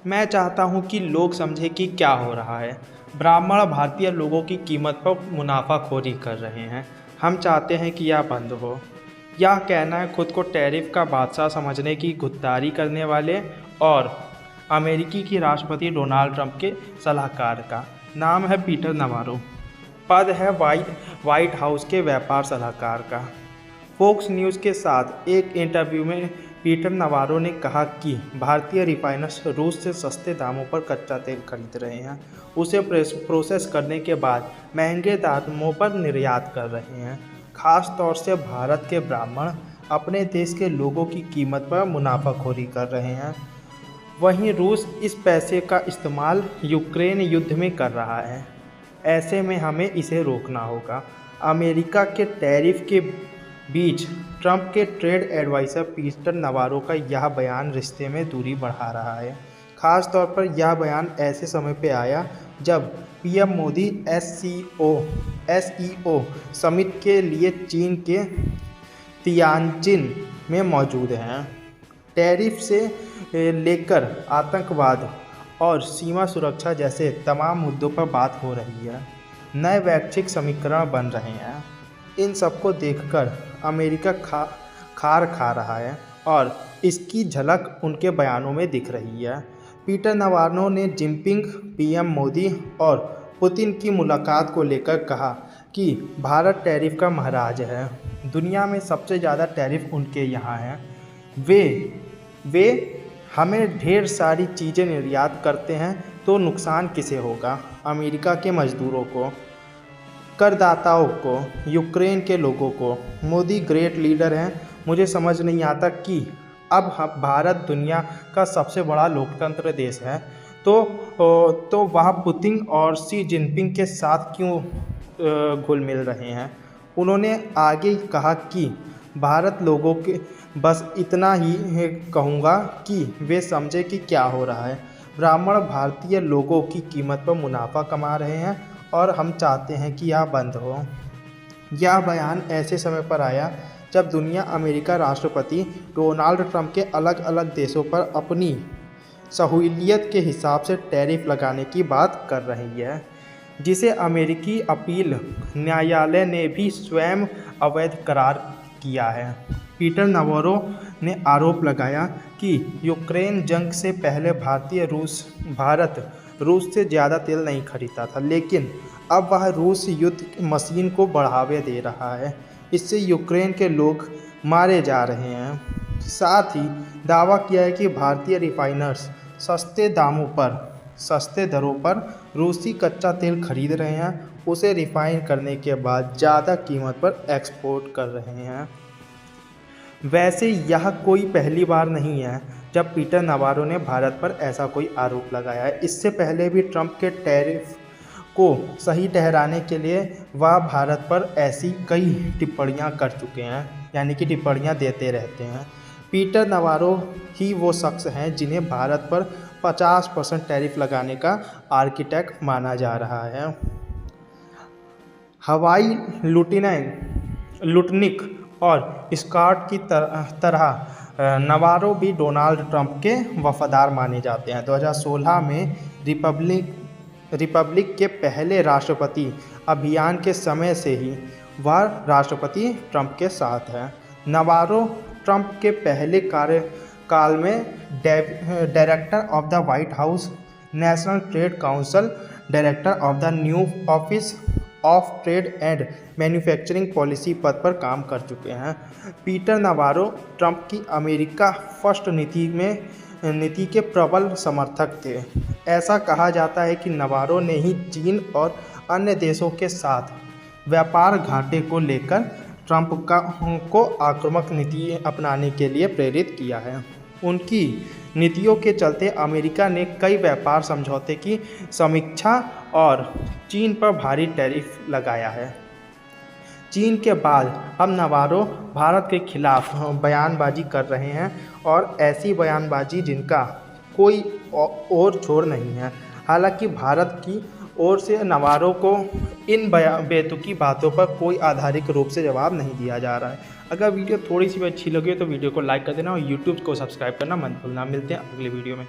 मैं चाहता हूं कि लोग समझें कि क्या हो रहा है। ब्राह्मण भारतीय लोगों की कीमत पर मुनाफाखोरी कर रहे हैं। हम चाहते हैं कि यह बंद हो। यह कहना है खुद को टैरिफ का बादशाह समझने की गुत्तारी करने वाले और अमेरिकी की राष्ट्रपति डोनाल्ड ट्रंप के सलाहकार का। नाम है पीटर नवारो। पद है व्हाइट हाउस के व्यापार सलाहकार का। फॉक्स न्यूज़ के साथ एक इंटरव्यू में पीटर नवारो ने कहा कि भारतीय रिफाइनर्स रूस से सस्ते दामों पर कच्चा तेल खरीद रहे हैं, उसे प्रोसेस करने के बाद महंगे दामों पर निर्यात कर रहे हैं। खास तौर से भारत के ब्राह्मण अपने देश के लोगों की कीमत पर मुनाफाखोरी कर रहे हैं। वहीं रूस इस पैसे का इस्तेमाल यूक्रेन युद्ध में कर रहा है। ऐसे में हमें इसे रोकना होगा। अमेरिका के टैरिफ के बीच ट्रंप के ट्रेड एडवाइज़र पीटर नवारो का यह बयान रिश्ते में दूरी बढ़ा रहा है। ख़ास तौर पर यह बयान ऐसे समय पे आया जब पीएम मोदी एसईओ समिट के लिए चीन के तियानजिन में मौजूद हैं। टैरिफ से लेकर आतंकवाद और सीमा सुरक्षा जैसे तमाम मुद्दों पर बात हो रही है। नए वैश्विक समीकरण बन रहे हैं। इन सबको देखकर अमेरिका खार खा रहा है और इसकी झलक उनके बयानों में दिख रही है। पीटर नवारो ने जिनपिंग, पीएम मोदी और पुतिन की मुलाकात को लेकर कहा कि भारत टैरिफ का महाराज है। दुनिया में सबसे ज़्यादा टैरिफ उनके यहाँ है। वे हमें ढेर सारी चीज़ें निर्यात करते हैं तो नुकसान किसे होगा? अमेरिका के मज़दूरों को, करदाताओं को, यूक्रेन के लोगों को। मोदी ग्रेट लीडर हैं। मुझे समझ नहीं आता कि अब भारत दुनिया का सबसे बड़ा लोकतंत्र देश है तो वह पुतिन और शी जिनपिंग के साथ क्यों घुल मिल रहे हैं। उन्होंने आगे कहा कि भारत लोगों के बस इतना ही कहूँगा कि वे समझे कि क्या हो रहा है। ब्राह्मण भारतीय लोगों की कीमत पर मुनाफा कमा रहे हैं और हम चाहते हैं कि यह बंद हो। यह बयान ऐसे समय पर आया जब दुनिया अमेरिका राष्ट्रपति डोनाल्ड ट्रंप के अलग अलग देशों पर अपनी सहूलियत के हिसाब से टैरिफ लगाने की बात कर रही है, जिसे अमेरिकी अपील न्यायालय ने भी स्वयं अवैध करार किया है। पीटर नवारो ने आरोप लगाया कि यूक्रेन जंग से पहले भारत रूस से ज़्यादा तेल नहीं खरीदता था, लेकिन अब वह रूस युद्ध मशीन को बढ़ावा दे रहा है। इससे यूक्रेन के लोग मारे जा रहे हैं। साथ ही दावा किया है कि भारतीय रिफाइनर्स सस्ते दरों पर रूसी कच्चा तेल खरीद रहे हैं, उसे रिफाइन करने के बाद ज़्यादा कीमत पर एक्सपोर्ट कर रहे हैं। वैसे यह कोई पहली बार नहीं है जब पीटर नवारो ने भारत पर ऐसा कोई आरोप लगाया है। इससे पहले भी ट्रंप के टैरिफ को सही ठहराने के लिए वह भारत पर ऐसी कई टिप्पणियां कर चुके हैं, यानी कि टिप्पणियां देते रहते हैं। पीटर नवारो ही वो शख्स हैं जिन्हें भारत पर 50% टैरिफ लगाने का आर्किटेक्ट माना जा रहा है। हवाई लुटनिक और स्कॉट की तरह नवारो भी डोनाल्ड ट्रंप के वफादार माने जाते हैं। 2016 में रिपब्लिक के पहले राष्ट्रपति अभियान के समय से ही वह राष्ट्रपति ट्रंप के साथ है। नवारो ट्रंप के पहले कार्यकाल में director of the white house, national trade council, director of the new office of trade and manufacturing policy पद पर काम कर चुके हैं। पीटर नवारो ट्रंप की अमेरिका फर्स्ट नीति के प्रबल समर्थक थे। ऐसा कहा जाता है कि नवारो ने ही चीन और अन्य देशों के साथ व्यापार घाटे को लेकर ट्रंप को आक्रामक नीति अपनाने के लिए प्रेरित किया है। उनकी नीतियों के चलते अमेरिका ने कई व्यापार समझौते की समीक्षा और चीन पर भारी टैरिफ लगाया है। चीन के बाद अब नवारो भारत के खिलाफ बयानबाजी कर रहे हैं और ऐसी बयानबाजी जिनका कोई और छोर नहीं है। हालांकि भारत की ओर से नवारो को इन बेतुकी बातों पर कोई आधारित रूप से जवाब नहीं दिया जा रहा है। अगर वीडियो थोड़ी सी भी अच्छी लगी तो वीडियो को लाइक कर देना और यूट्यूब को सब्सक्राइब करना मत भूलना। मिलते हैं अगले वीडियो में।